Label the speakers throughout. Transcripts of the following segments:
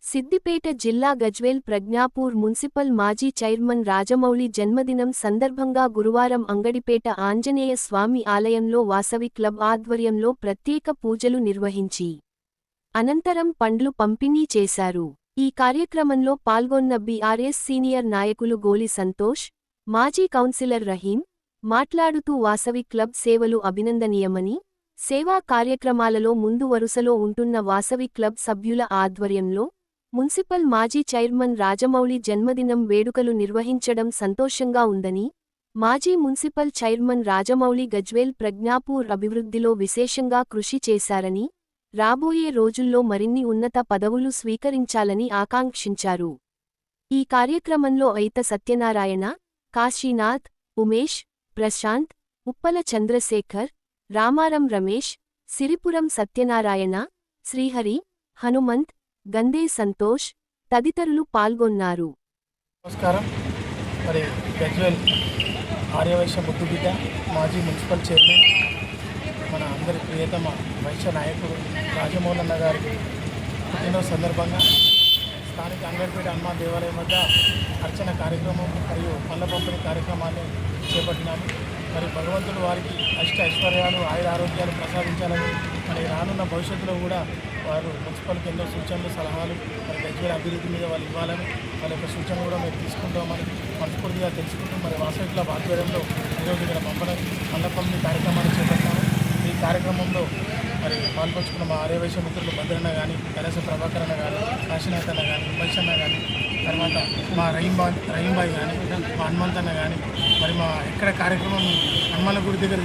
Speaker 1: సిద్దిపేట జిల్లా గజ్వేల్ ప్రజ్ఞాపూర్ మున్సిపల్ మాజీ చైర్మన్ రాజమౌళి జన్మదినం సందర్భంగా గురువారం అంగడిపేట ఆంజనేయ స్వామి ఆలయంలో వాసవి క్లబ్ ఆధ్వర్యంలో ప్రత్యేక పూజలు నిర్వహించి అనంతరం పండ్లు పంపిణీ చేశారు. ఈ కార్యక్రమంలో పాల్గొన్న బీఆర్ఎస్ సీనియర్ నాయకులు గోలి సంతోష్, మాజీ కౌన్సిలర్ రహీం మాట్లాడుతూ వాసవి క్లబ్ సేవలు అభినందనీయమని, సేవా కార్యక్రమాలలో ముందు వరుసలో ఉంటున్న వాసవి క్లబ్ సభ్యుల ఆధ్వర్యంలో మున్సిపల్ మాజీ చైర్మన్ రాజమౌళి జన్మదినం వేడుకలు నిర్వహించడం సంతోషంగా ఉందని, మాజీ మున్సిపల్ చైర్మన్ రాజమౌళి గజ్వేల్ ప్రజ్ఞాపూర్ అభివృద్ధిలో విశేషంగా కృషి చేశారని, రాబోయే రోజుల్లో మరిన్ని ఉన్నత పదవులు స్వీకరించాలని ఆకాంక్షించారు. ఈ కార్యక్రమంలో అయిత సత్యనారాయణ, కాశీనాథ్, ఉమేష్, ప్రశాంత్, ఉప్పల చంద్రశేఖర్, రామారం రమేష్, సిరిపురం సత్యనారాయణ, శ్రీహరి, హనుమంత్, గందే సంతోష్ తదితరులు పాల్గొన్నారు.
Speaker 2: నమస్కారం. మరి గజ్వేల్ ఆర్యవైశ్య ముద్దుబిడ్డ మాజీ మున్సిపల్ చైర్మన్ మన అందరి ప్రియతమ వైశ్య నాయకుడు రాజమౌళన్న గారికి పుట్టినరోజు సందర్భంగా స్థానిక అంగడిపేట హనుమాన్ దేవాలయం వద్ద అర్చన కార్యక్రమం మరియు పళ్ళ పంపిణీ కార్యక్రమాన్ని చేపట్టినాము. మరి భగవంతుడు వారికి అష్ట ఐశ్వర్యాలు ఆయుర ఆరోగ్యాలు ప్రసాదించాలని, మరి రానున్న భవిష్యత్తులో కూడా వారు మున్సిపల్కి ఎన్నో సూచనలు సలహాలు మరి గజ్వేల్ అభివృద్ధి మీద వాళ్ళు ఇవ్వాలని వాళ్ళ యొక్క సూచనలు కూడా మేము తీసుకుంటామని మనస్ఫూర్తిగా తెలుసుకుంటూ మరి వాసవి క్లబ్ ఆధ్వర్యంలో ఈరోజు ఇక్కడ పళ్ళ పంపిణీ కార్యక్రమాన్ని చేపట్టాము. ఈ కార్యక్రమంలో మరి పాల్పంచుకున్న మా ఆర్యవైశ్య మిత్రులు భద్రన్న కానీ, కరస ప్రభాకర్ అన్న కానీ, కాశీనాథ్ అన్న కానీ, ఉమేష్ అన్న కానీ, తర్వాత మా రహీంబాయ్ కానీ, మా హనుమంత్ అన్న కానీ, మరి మా ఎక్కడ కార్యక్రమం హనుమాన్ల గుడి దగ్గర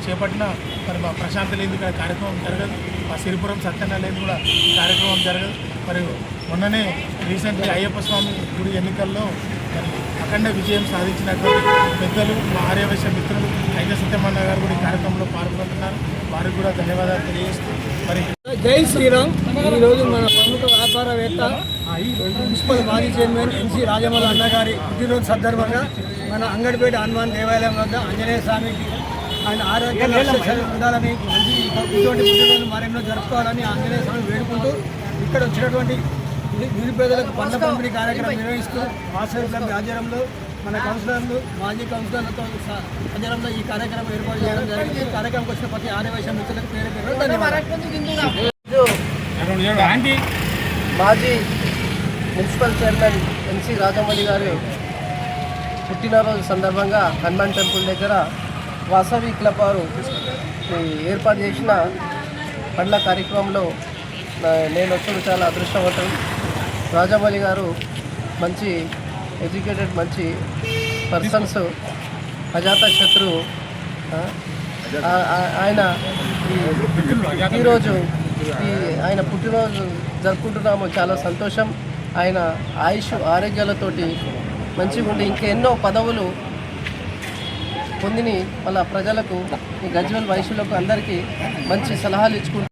Speaker 2: చేపట్టినా మరి మా ప్రశాంత్ లేని ఇక్కడ కార్యక్రమం జరగదు, మా సిరిపురం సత్యన్న లేని కూడా కార్యక్రమం జరగదు. మరి మొన్ననే రీసెంట్గా అయ్యప్ప స్వామి గుడి ఎన్నికల్లో మరి అఖండ విజయం సాధించినటువంటి పెద్దలు మా ఆర్యవైశ్య మిత్రులు అయిత సత్యమన్న గారు కూడా ఈ కార్యక్రమంలో పాల్గొంటున్నారు. వారికి కూడా ధన్యవాదాలు తెలియజేస్తూ మరి
Speaker 3: జై శ్రీరామ్. ఈరోజు మన ప్రముఖ వ్యాపారవేత్త మున్సిపల్ మాజీ చైర్మన్ ఎన్సీ రాజమౌళి అన్న గారి పుట్టినరోజు సందర్భంగా మన అంగడిపేట హనుమాన్ దేవాలయం వద్ద ఆంజనేయ స్వామికి ఆయన ఆరోగ్యాలు ఉండాలని, మంచి ఇటువంటి పుట్టినరోజు మరెన్నో జరుపుకోవాలని ఆంజనేయ స్వామి వేడుకుంటూ ఇక్కడ వచ్చినటువంటి నిరుపేదలకు పండ్ల పంపిణీ కార్యక్రమం నిర్వహిస్తూ వాసవి క్లబ్ ఆధ్వర్యంలో మన కౌన్సిలర్లు మాజీ కౌన్సిలర్లతో ఆధ్వర్యంలో ఈ కార్యక్రమం ఏర్పాటు చేయడం జరిగింది. ఈ కార్యక్రమంకి వచ్చిన ప్రతి ఆర్యవైశ్య మిత్రులకు పేరు పేరు ధన్యవాదాలు.
Speaker 4: మాజీ మున్సిపల్ చైర్మన్ ఎన్సీ రాజమౌళి గారి పుట్టినరోజు సందర్భంగా హనుమాన్ టెంపుల్ దగ్గర వాసవి క్లబ్ వారు ఏర్పాటు చేసిన పండ్ల కార్యక్రమంలో నేను వచ్చి చాలా అదృష్టవంతుడు. రాజమౌళి గారు మంచి ఎడ్యుకేటెడ్, మంచి పర్సన్స్, అజాత శత్రువు. ఆయన ఈరోజు ఆయన పుట్టినరోజు జరుపుకుంటున్నాము, చాలా సంతోషం. ఆయన ఆయుష్ ఆరోగ్యాలతోటి మంచిగా ఉండి ఇంకెన్నో పదవులు పొందిని వాళ్ళ ప్రజలకు, ఈ గజ్వేల్ వైశ్యులకు అందరికీ మంచి సలహాలు ఇచ్చుకుంటూ